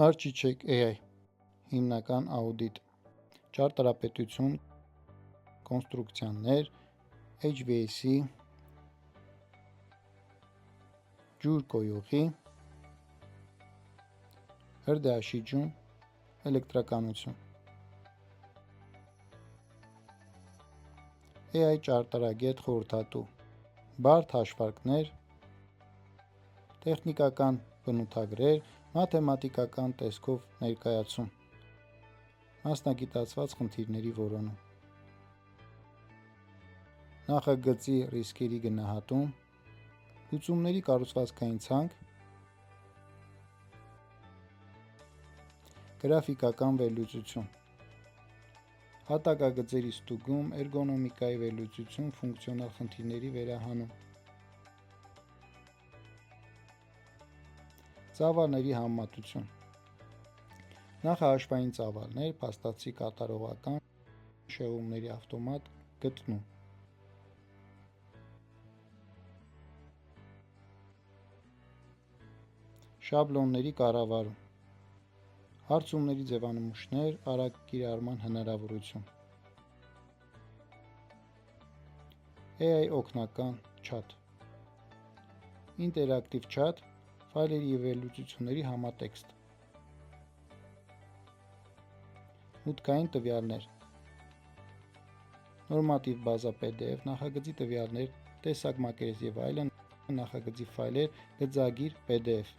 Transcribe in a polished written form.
Archicheck AI հիմնական աուդիտ, ճարտարապետություն, կոնստրուկցիաներ, HVAC, ջուր կոյուղի, հրդեհաշիջում, էլեկտրականություն։ AI ճարտարագետ խորհրդատու, բարդ հաշվարկներ, տեխնիկական բնութագրեր, մաթեմատիկական տեսքով ներկայացում, մասնագիտացված խնդիրների որոնում, նախագծի ռիսկերի գնահատում, լուծումների կառուցվածքային ցանկ, գրաֆիկական վերլուծություն, հատակագծերի ստուգում, էրգոնոմիկայի վերլուծություն, ֆունկցիոնալ խնդիրների վերահանում, ծավալների համեմատություն, նախահաշվային ծավալներ, փաստացի կատարողական շեղումների ավտոմատ գտնում, շաբլոնների կառավարում, հարցումների ձևանմուշներ, արագ կիրառման հնարավորություն, AI օգնական չաթ, ինտերակտիվ չաթ, ֆայլերի և վերլուծությունների համատեքստ, մուտքային տվյալներ, նորմատիվ բազա PDF, նախագծի տվյալներ, տեսակ մակերես և այլն, նախագծի ֆայլեր, գծագիր PDF